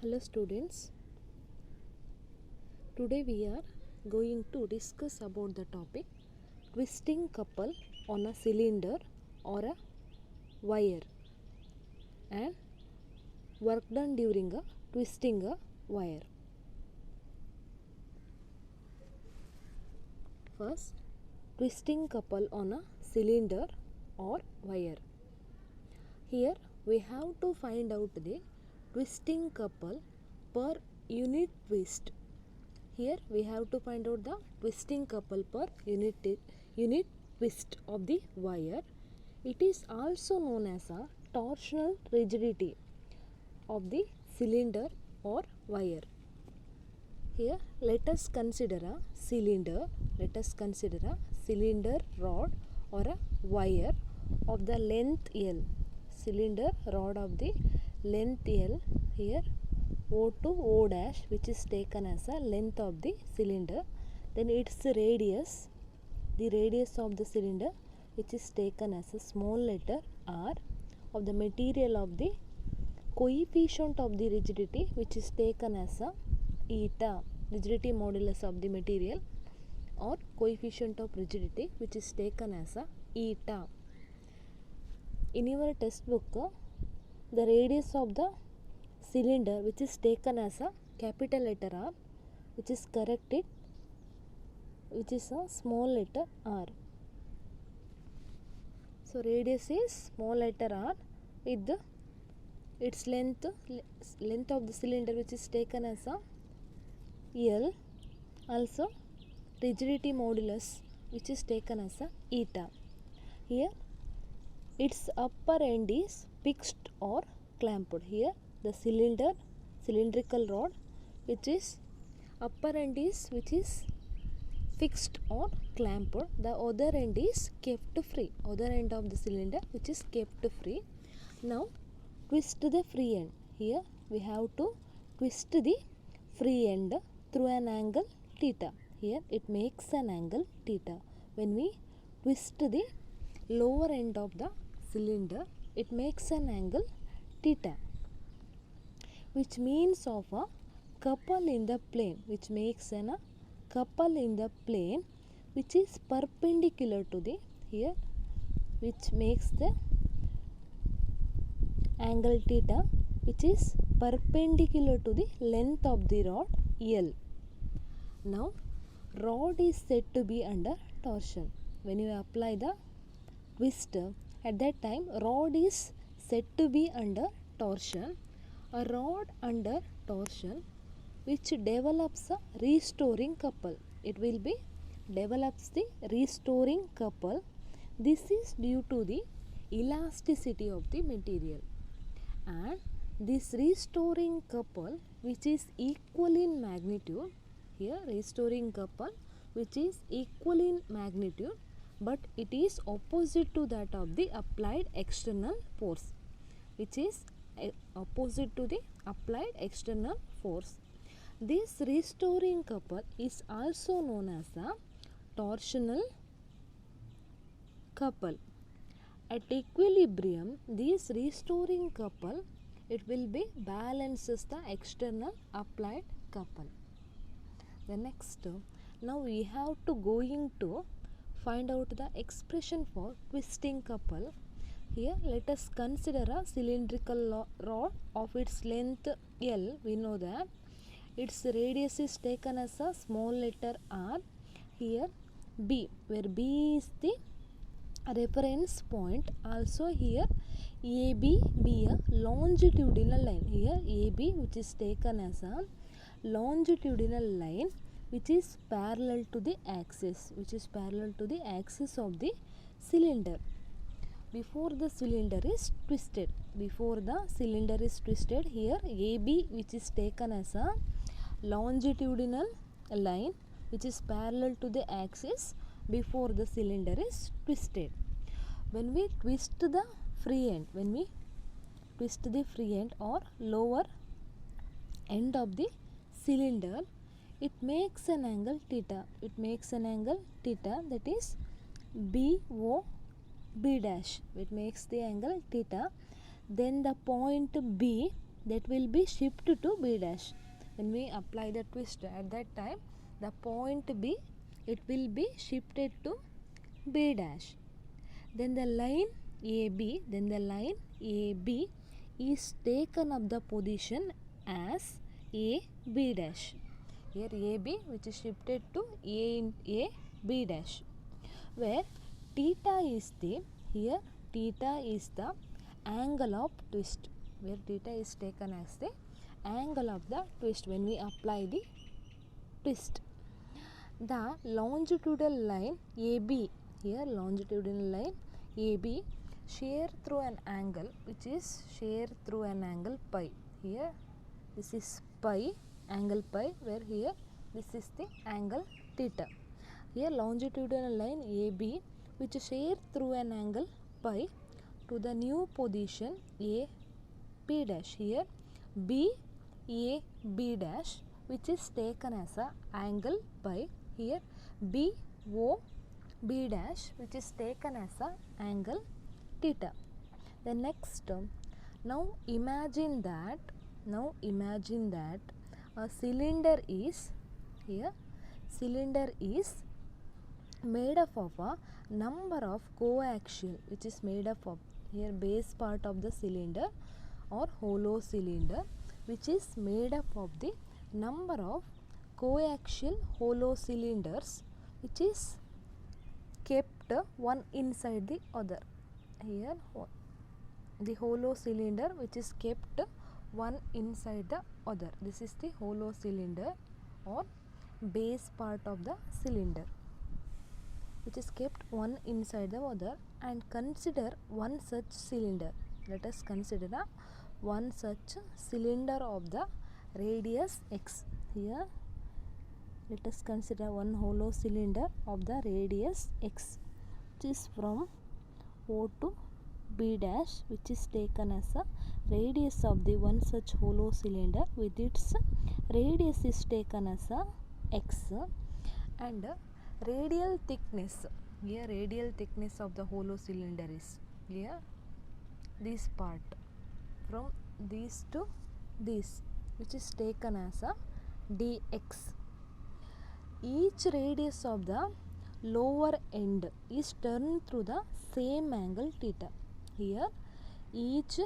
Hello students, today we are going to discuss about the topic twisting couple on a cylinder or a wire and work done during a twisting a wire. First, twisting couple on a cylinder or wire. Here we have to find out the twisting couple per unit twist. Here we have to find out the twisting couple per unit twist of the wire. It is also known as a torsional rigidity of the cylinder or wire. Here let us consider a cylinder. Let us consider a cylinder rod or a wire of the length L. Cylinder rod of the length L. Here O to O dash, which is taken as a length of the cylinder. Then its radius, the radius of the cylinder, which is taken as a small letter r, of the material of the coefficient of the rigidity, which is taken as a eta, rigidity modulus of the material, or coefficient of rigidity, which is taken as a eta. In your textbook, the radius of the cylinder, which is taken as a capital letter R, which is corrected, which is a small letter r. So radius is small letter r with its length of the cylinder, which is taken as a L, also rigidity modulus, which is taken as a eta. Here its upper end is fixed or clamped. Here the cylindrical rod, which is upper end is which is fixed or clamped. The other end is kept free. Other end of the cylinder, which is kept free. Now twist the free end. Here we have to twist the free end through an angle theta. Here it makes an angle theta. When we twist the lower end of the cylinder, it makes an angle theta, which means of a couple in the plane, which makes a couple in the plane which is perpendicular to the, here which makes the angle theta, which is perpendicular to the length of the rod L. Now rod is said to be under torsion. When you apply the twist, at that time rod is said to be under torsion. A rod under torsion which develops a restoring couple. It will be develops the restoring couple. This is due to the elasticity of the material, and this restoring couple, which is equal in magnitude, here restoring couple which is equal in magnitude, but it is opposite to that of the applied external force, which is opposite to the applied external force. This restoring couple is also known as a torsional couple. At equilibrium, this restoring couple, it will be balances the external applied couple. The next, now we have to going to find out the expression for twisting couple. Here let us consider a cylindrical rod of its length L. We know that its radius is taken as a small letter r. Here B, where B is the reference point. Also here AB be a longitudinal line. Here AB, which is taken as a longitudinal line, which is parallel to the axis, which is parallel to the axis of the cylinder. Before the cylinder is twisted, here AB, which is taken as a longitudinal line which is parallel to the axis before the cylinder is twisted. When we twist the free end, or lower end of the cylinder, it makes an angle theta. That is BO B dash. It makes the angle theta. Then the point B that will be shifted to B dash. When we apply the twist at that time, the point B, it will be shifted to B dash. Then the line AB, is taken up the position as AB dash. Here AB which is shifted to AB dash, where theta is the angle of twist, where theta is taken as the angle of the twist when we apply the twist. The longitudinal line AB, here longitudinal line AB shear through an angle which is pi. Here this is pi, angle pi, where here this is the angle theta. Here longitudinal line AB which shear through an angle pi to the new position AB dash. Here BAB dash which is taken as a angle pi. Here BOB dash which is taken as a angle theta. The next term, now imagine that a cylinder is made up of a number of coaxial, which is made up of, here base part of the cylinder or hollow cylinder, which is made up of the number of coaxial hollow cylinders which is kept one inside the other. Here the hollow cylinder which is kept one inside the other. This is the hollow cylinder or base part of the cylinder which is kept one inside the other. And consider one such cylinder. Let us consider one such cylinder of the radius x. Here let us consider one hollow cylinder of the radius x, which is from O to B dash, which is taken as a radius of the one such hollow cylinder, with its radius is taken as a x, and radial thickness, here radial thickness of the hollow cylinder is here this part from this to this, which is taken as a dx. Each radius of the lower end is turned through the same angle theta. Here each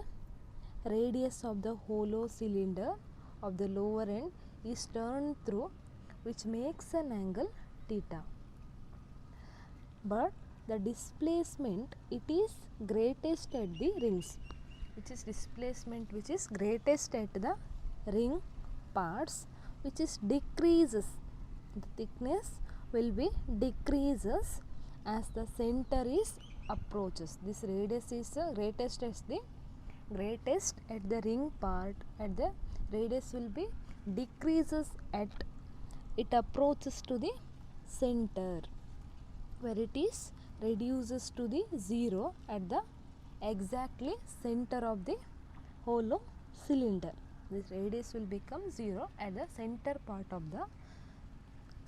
radius of the hollow cylinder of the lower end is turned through, which makes an angle theta. But the displacement, it is greatest at the rings, which is displacement which is greatest at the ring parts, which is decreases. The thickness will be decreases as the center is approaches. This radius is greatest at the ring part, at the radius will be decreases at it approaches to the center, where it is reduces to the 0 at the exactly center of the hollow cylinder. This radius will become 0 at the center part of the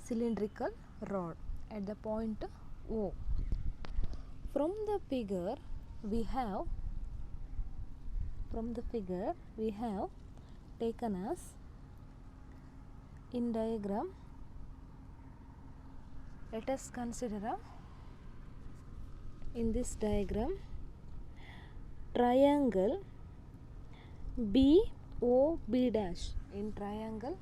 cylindrical rod at the point O. From the figure we have taken as in diagram. Let us consider in this diagram triangle BOB dash. In triangle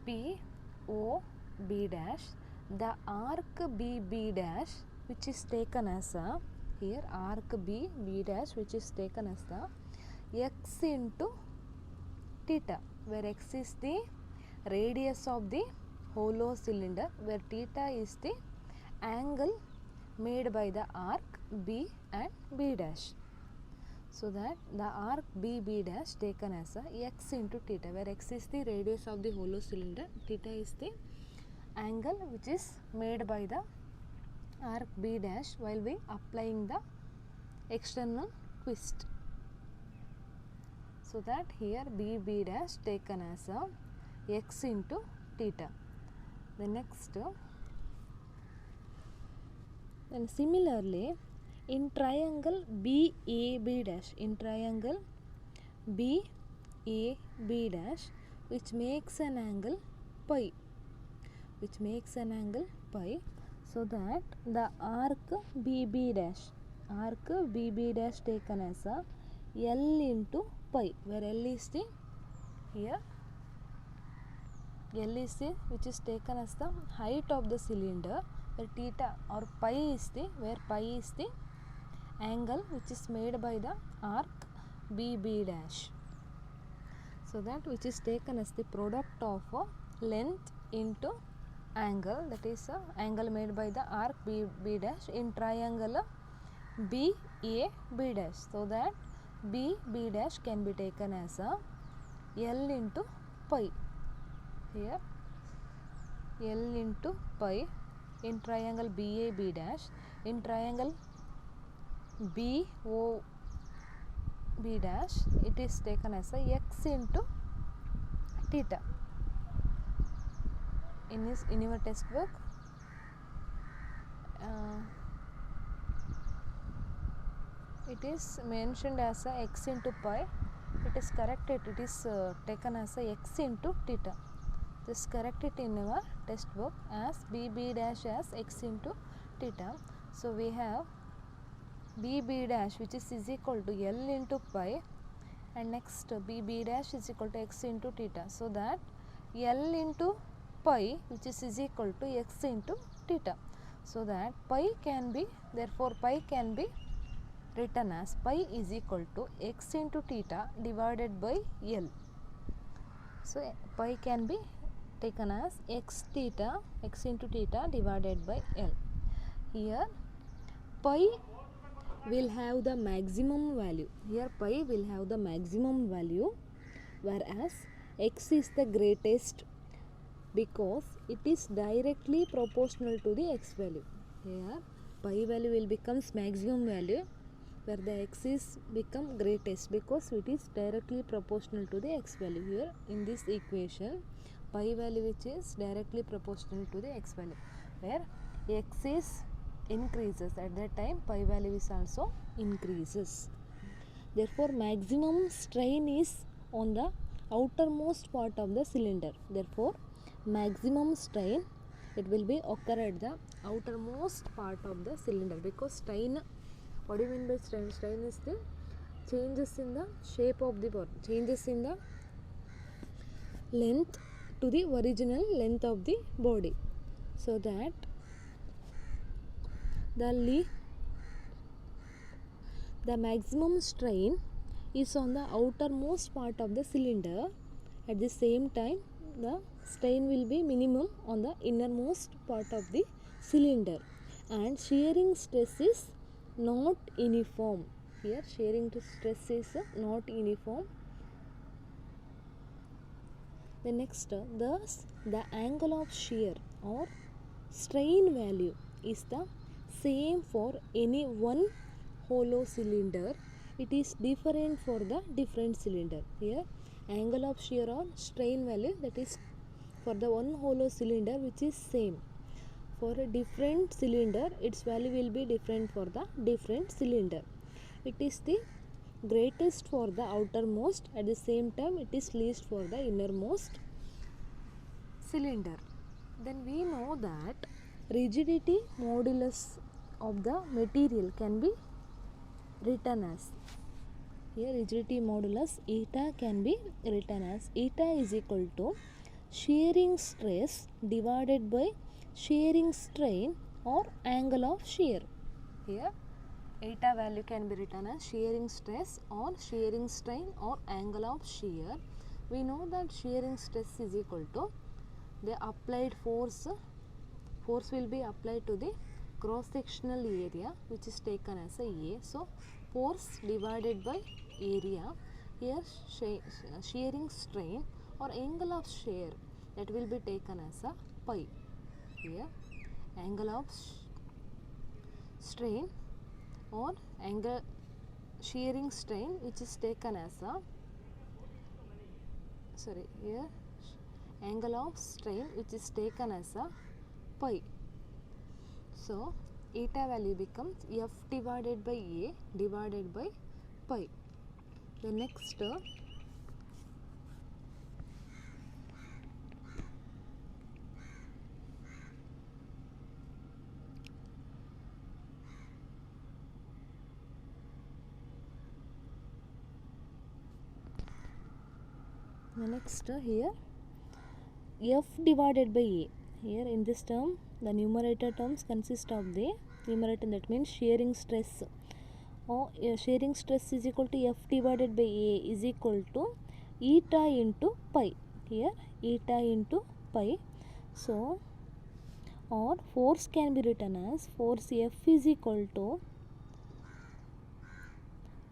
BOB dash, the arc BB dash, which is taken as a, here arc BB dash, which is taken as the x into theta, where x is the radius of the hollow cylinder, where theta is the angle made by the arc B and B dash. So that the arc BB dash taken as a x into theta, where x is the radius of the hollow cylinder, theta is the angle which is made by the arc B dash while we applying the external twist. So that here BB dash taken as a x into theta. The next, and similarly in triangle BAB dash, in triangle BAB BAB dash, which makes an angle pi, so that the arc BB dash taken as a L into pi, where L is the, here L is the, which is taken as the height of the cylinder, where theta or pi is the, where pi is the angle which is made by the arc BB dash. So that which is taken as the product of length into angle, that is angle made by the arc BB dash in triangle BAB dash. So that BB dash can be taken as a L into pi. Here L into pi in triangle BAB dash, in triangle BOB dash it is taken as a x into theta. In your textbook it is mentioned as a x into pi. It is corrected, it is taken as a x into theta. Just correct it in your textbook as BB dash as x into theta. So we have BB dash which is equal to L into pi, and next BB dash is equal to x into theta. So that L into pi which is equal to x into theta. So that pi can be, therefore pi can be written as pi is equal to x into theta divided by L. So pi can be taken as x into theta divided by L. Here pi will have the maximum value. Here pi will have the maximum value, whereas x is the greatest because it is directly proportional to the x value. Here pi value will becomes maximum value, where the x is become greatest because it is directly proportional to the x value. Here in this equation pi value which is directly proportional to the x value, where x is increases, at that time pi value is also increases. Therefore maximum strain is on the outermost part of the cylinder. Therefore maximum strain, it will be occur at the outermost part of the cylinder, because strain, what do you mean by strain? Strain is the changes in the shape of the body, changes in the length to the original length of the body. So that the maximum strain is on the outermost part of the cylinder. At the same time the strain will be minimum on the innermost part of the cylinder, and shearing stress is not uniform. Here shearing stress is not uniform. The next, thus the angle of shear or strain value is the same for any one hollow cylinder. It is different for the different cylinder. Here angle of shear or strain value, that is for the one hollow cylinder which is same. For a different cylinder its value will be different for the different cylinder. It is the greatest for the outermost, at the same time it is least for the innermost cylinder. Then we know that rigidity modulus of the material can be written as, here rigidity modulus eta can be written as eta is equal to shearing stress divided by shearing strain or angle of shear. Here eta value can be written as shearing stress or shearing strain or angle of shear. We know that shearing stress is equal to the applied force will be applied to the cross sectional area which is taken as a. So force divided by area. Here shearing strain or angle of shear, that will be taken as a pi. Here angle of strain or angle shearing strain which is taken as a, here angle of strain which is taken as a pi. So eta value becomes F divided by A divided by pi. The next Next here f divided by a. Here in this term the numerator terms consist of the numerator, that means shearing stress. Shearing stress is equal to f divided by a is equal to eta into pi. Here eta into pi. So or force can be written as force F is equal to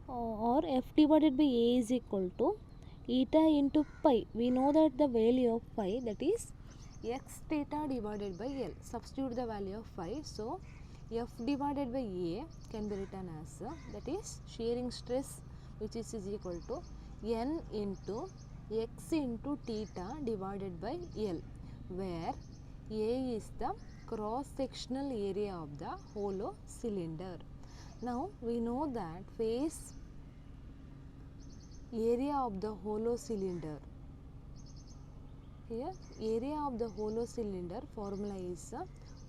or F divided by A is equal to eta into pi. We know that the value of pi, that is x theta divided by L. Substitute the value of phi. So F divided by A can be written as that is shearing stress, which is equal to N into x into theta divided by L, where A is the cross sectional area of the hollow cylinder. Now we know that face area of the hollow cylinder. Here area of the hollow cylinder formula is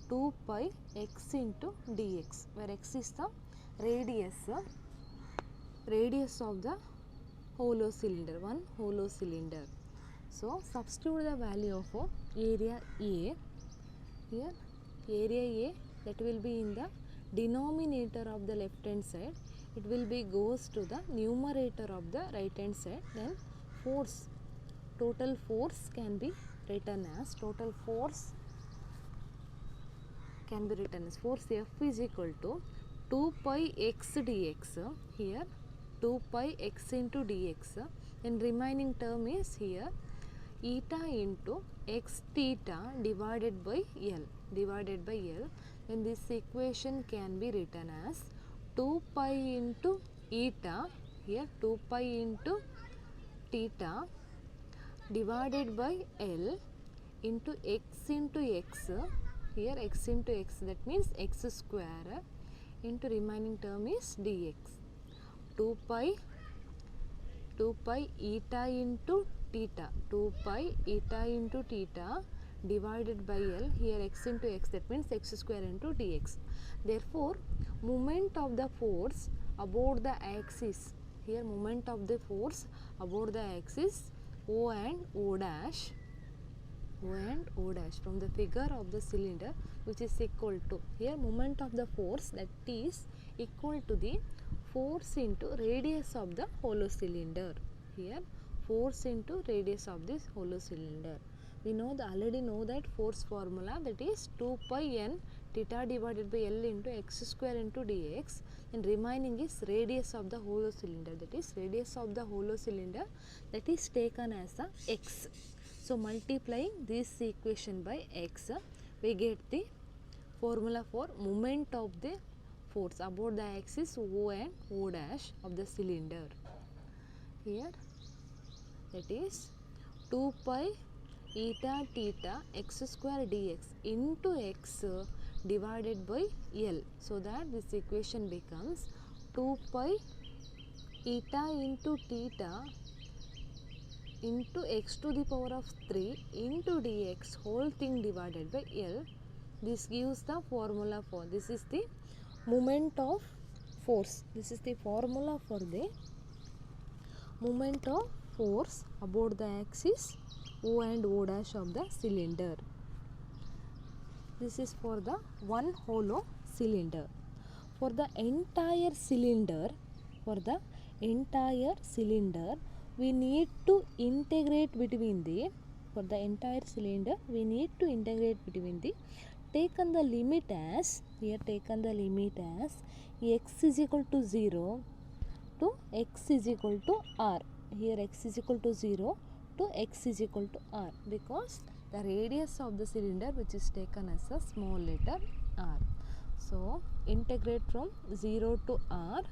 2 pi x into dx, where x is the radius of the hollow cylinder, one hollow cylinder. So substitute the value of area A. Here area A, that will be in the denominator of the left hand side, it will be goes to the numerator of the right hand side. Then force, total force can be written as force F is equal to 2 pi x dx. Here 2 pi x into dx, and remaining term is here eta into x theta divided by L. Then this equation can be written as 2 pi into eta, here 2 pi into theta divided by L into x into x, here x into x, that means x square, into remaining term is dx. 2 pi eta into theta, 2 pi eta into theta divided by L, here x into x, that means x square into dx. Therefore moment of the force about the axis, here moment of the force about the axis O and O dash from the figure of the cylinder, which is equal to, here moment of the force, that is equal to the force into radius of the hollow cylinder. Here force into radius of this hollow cylinder. We already know that force formula, that is 2 pi n theta divided by L into x square into dx, and remaining is radius of the hollow cylinder, that is radius of the hollow cylinder, that is taken as a x. So multiplying this equation by x, we get the formula for moment of the force about the axis O and O dash of the cylinder. Here that is 2 pi eta theta x square dx into x divided by L. So that this equation becomes 2 pi eta into theta into x to the power of 3 into dx whole thing divided by L. This gives the formula for, this is the moment of force. This is the formula for the moment of force about the axis O and O dash of the cylinder. This is for the one hollow cylinder. For the entire cylinder, we need to integrate between the, taken the limit as, x is equal to 0 to x is equal to r. Here x is equal to 0 to x is equal to r, because the radius of the cylinder, which is taken as a small letter r. So integrate from 0 to r.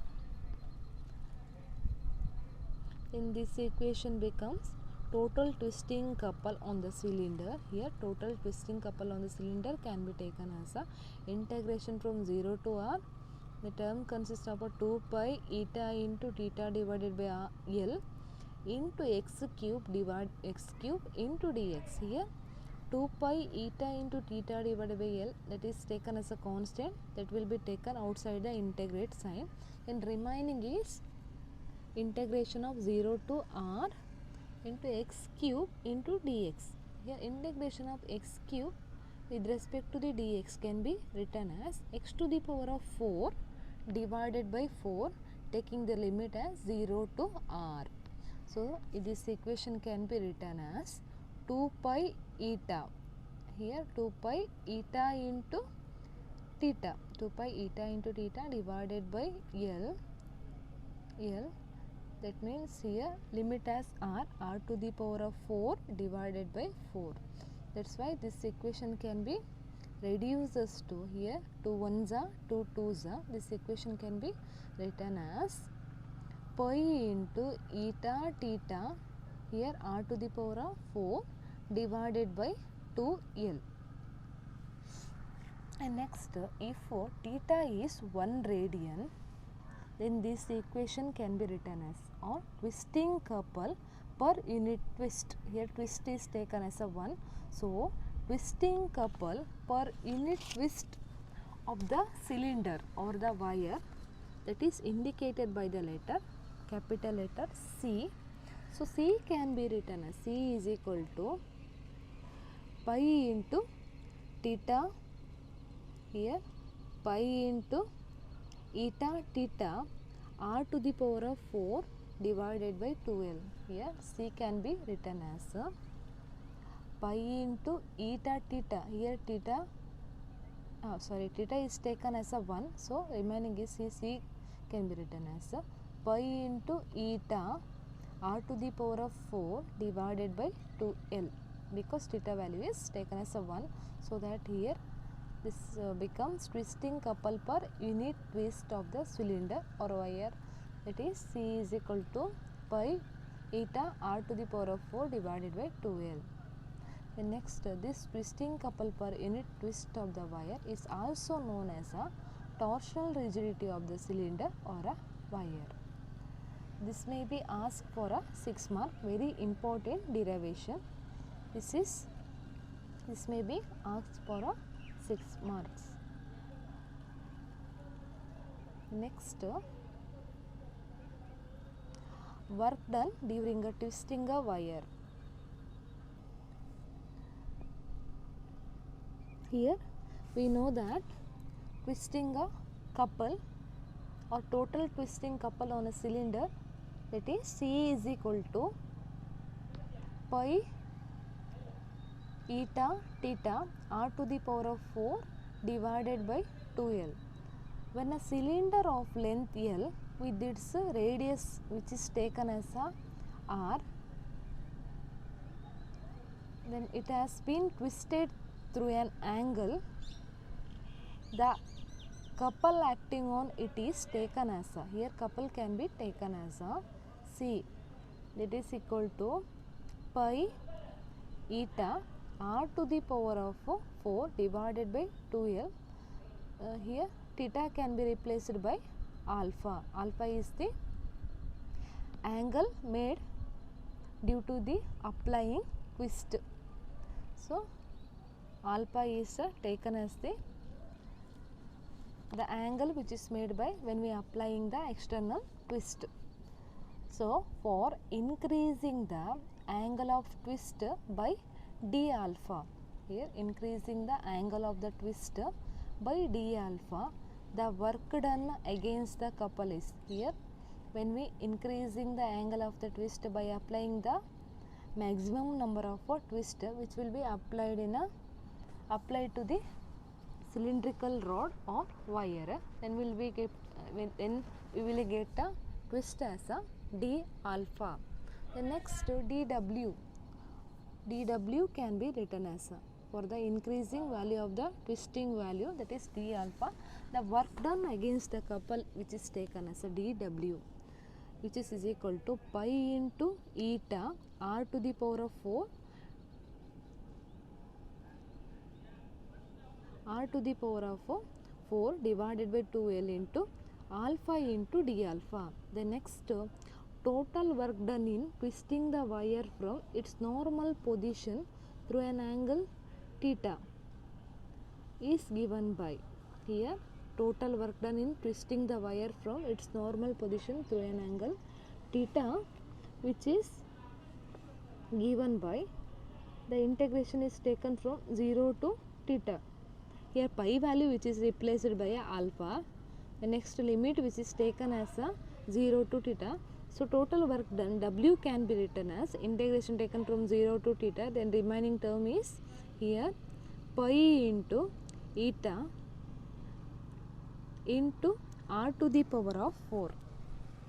In this equation becomes total twisting couple on the cylinder. Here total twisting couple on the cylinder can be taken as a integration from 0 to r. The term consists of a 2 pi eta into theta divided by L into x cube into dx. Here 2 pi eta into theta divided by L, that is taken as a constant, that will be taken outside the integrate sign, and remaining is integration of 0 to r into x cube into dx. Here integration of x cube with respect to the dx can be written as x to the power of 4 divided by 4, taking the limit as 0 to r. So this equation can be written as 2 pi eta. Here 2 pi eta into theta, 2 pi eta into theta divided by L. That means here limit as r to the power of 4 divided by 4. That's why this equation can be reduces to here 2 1s are 2 2s are. This equation can be written as pi into eta theta, here r to the power of 4 divided by 2L. And next, if theta is 1 radian, then this equation can be written as or twisting couple per unit twist. Here twist is taken as a 1. So twisting couple per unit twist of the cylinder or the wire, that is indicated by the letter, capital letter C. So C can be written as C is equal to pi into theta, here pi into eta theta r to the power of 4 divided by 2L. Here C can be written as pi into eta theta. Here theta is taken as a 1, so remaining is C can be written as pi into eta r to the power of 4 divided by 2L, because theta value is taken as a 1, so that here this becomes twisting couple per unit twist of the cylinder or wire, that is C is equal to pi eta r to the power of 4 divided by 2L. And next, this twisting couple per unit twist of the wire is also known as a torsional rigidity of the cylinder or a wire. This may be asked for a 6 mark, very important derivation. This may be asked for a 6 marks. Next, work done during a twisting a wire. Here we know that twisting a couple or total twisting couple on a cylinder, that is C is equal to pi eta theta r to the power of 4 divided by 2L. When a cylinder of length L with its radius which is taken as a r, then it has been twisted through an angle, the couple acting on it is taken as a, here couple can be taken as a C, that is equal to pi eta r to the power of 4 divided by 2L. Here theta can be replaced by alpha. Alpha is the angle made due to the applying twist. So alpha is taken as the angle which is made by when we applying the external twist. So for increasing the angle of twist by d alpha, here increasing the angle of the twist by d alpha, the work done against the couple is, here when we increasing the angle of the twist by applying the maximum number of twist which will be applied to the cylindrical rod or wire, then we will get a twist as a d alpha. The next dw can be written as for the increasing value of the twisting value, that is d alpha, the work done against the couple which is taken as a dw, which is equal to pi into eta r to the power of 4 divided by 2L into alpha into d alpha. The next, total work done in twisting the wire from its normal position through an angle theta is given by, here total work done in twisting the wire from its normal position through an angle theta, which is given by the integration is taken from 0 to theta. Here pi value which is replaced by a alpha, the next limit which is taken as a 0 to theta. So total work done W can be written as integration taken from 0 to theta, then remaining term is here pi into eta into r to the power of 4.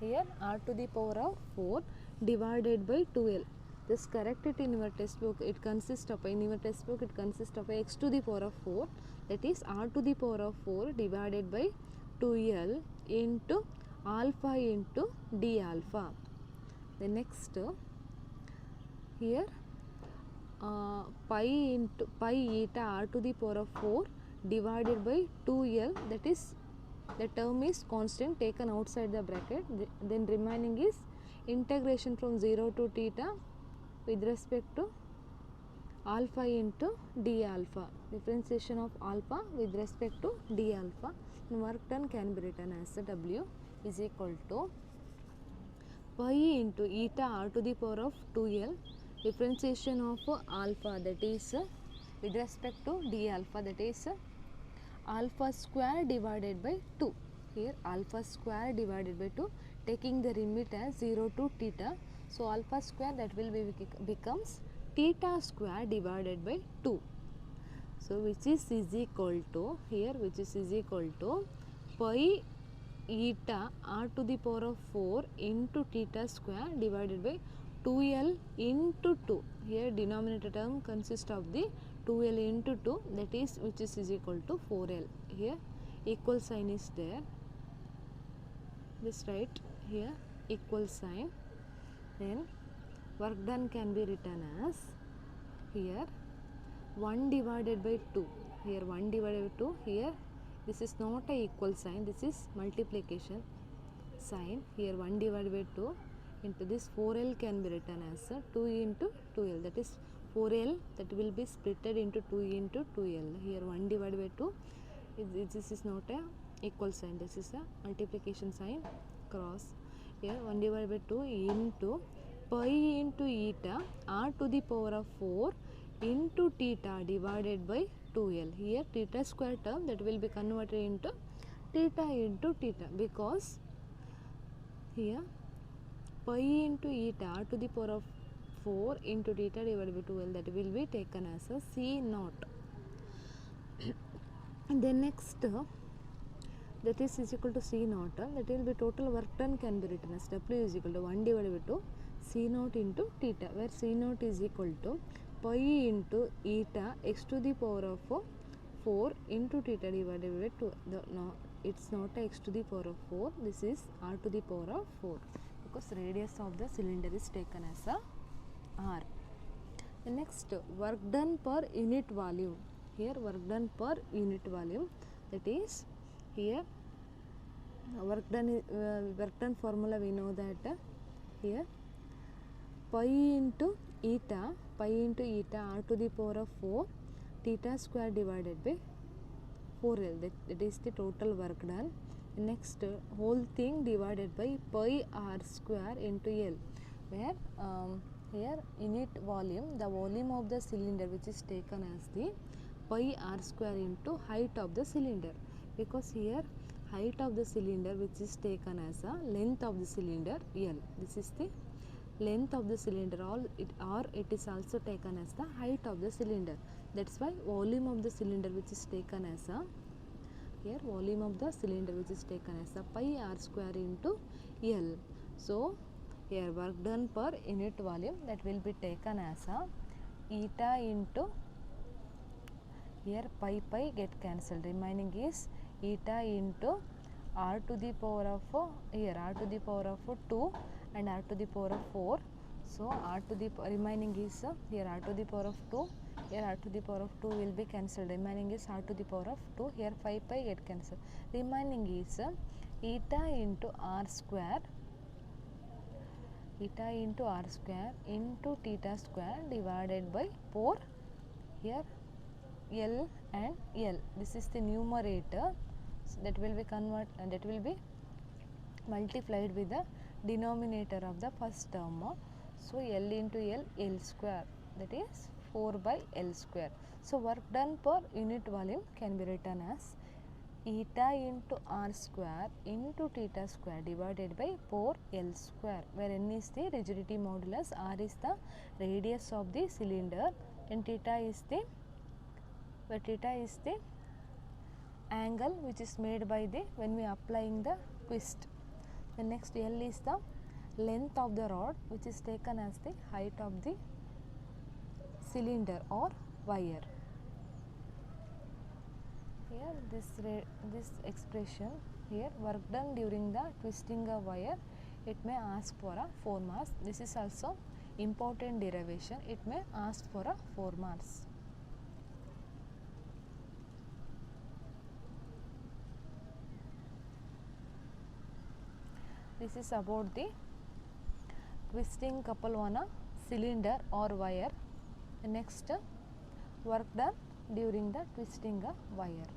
Here r to the power of 4 divided by 12. Just correct it in your textbook. It consists of, in your textbook it consists of x to the power of 4, that is r to the power of 4 divided by 2l into alpha into d alpha. The next here pi eta r to the power of 4 divided by 2l, that is the term is constant taken outside the bracket, then remaining is integration from 0 to theta with respect to alpha into d alpha, differentiation of alpha with respect to d alpha, and work done can be written as W is equal to pi into eta r to the power of 2l, differentiation of alpha, that is with respect to d alpha, that is alpha square divided by 2. Here alpha square divided by 2, taking the limit as 0 to theta. So alpha square, that will be becomes theta square divided by 2. So which is equal to, here which is equal to pi eta r to the power of 4 into theta square divided by 2l into 2. Here denominator term consists of the 2l into 2, that is which is equal to 4l. Here equal sign is there, just write here equal sign, then work done can be written as here 1 divided by 2, here 1 divided by 2, here this is not a equal sign, this is multiplication sign, here 1 divided by 2 into this 4l can be written as 2 into 2l, that is 4l that will be splitted into 2 into 2l. Here 1 divided by 2, this is not a equal sign, this is a multiplication sign cross. Here 1 divided by 2 into pi into eta r to the power of 4 into theta divided by 2l. Here theta square term, that will be converted into theta, because here pi into eta r to the power of 4 into theta divided by 2l, that will be taken as a C naught. And then next that is equal to C naught, that will be total work done can be written as W is equal to 1 divided by 2 C naught into theta, where C naught is equal to pi into eta x to the power of 4 into theta divided by 2. No, it's not a x to the power of 4, this is r to the power of 4, because radius of the cylinder is taken as a r. The next work done per unit volume, here work done per unit volume, that is here work done formula we know that here pi into eta r to the power of 4 theta square divided by 4l, that is the total work done. Next whole thing divided by pi r square into l, where here unit volume, the volume of the cylinder which is taken as the pi r square into height of the cylinder, because here height of the cylinder which is taken as a length of the cylinder l, this is the length of the cylinder, or it is also taken as the height of the cylinder. That's why volume of the cylinder which is taken as a, here volume of the cylinder which is taken as a pi r square into l. So here work done per unit volume, that will be taken as a eta into, here pi get cancelled, remaining is eta into r to the power of here r to the power of 2 and r to the power of 4. So r to the remaining is here r to the power of 2, here r to the power of 2 will be cancelled, remaining is r to the power of 2, here 5 pi get cancelled, remaining is eta into r square into theta square divided by 4, here l and l, this is the numerator, so that will be multiplied with the denominator of the first term. So L into L, L square, that is 4 by L square. So work done per unit volume can be written as eta into r square into theta square divided by 4L square, where n is the rigidity modulus, r is the radius of the cylinder, and theta is the angle which is made by the when we applying the twist. The next L is the length of the rod which is taken as the height of the cylinder or wire. Here this expression here, work done during the twisting a wire, it may ask for a 4 marks. This is also important derivation, it may ask for a 4 marks. This is about the twisting couple on a cylinder or wire. Next, work done during the twisting a wire.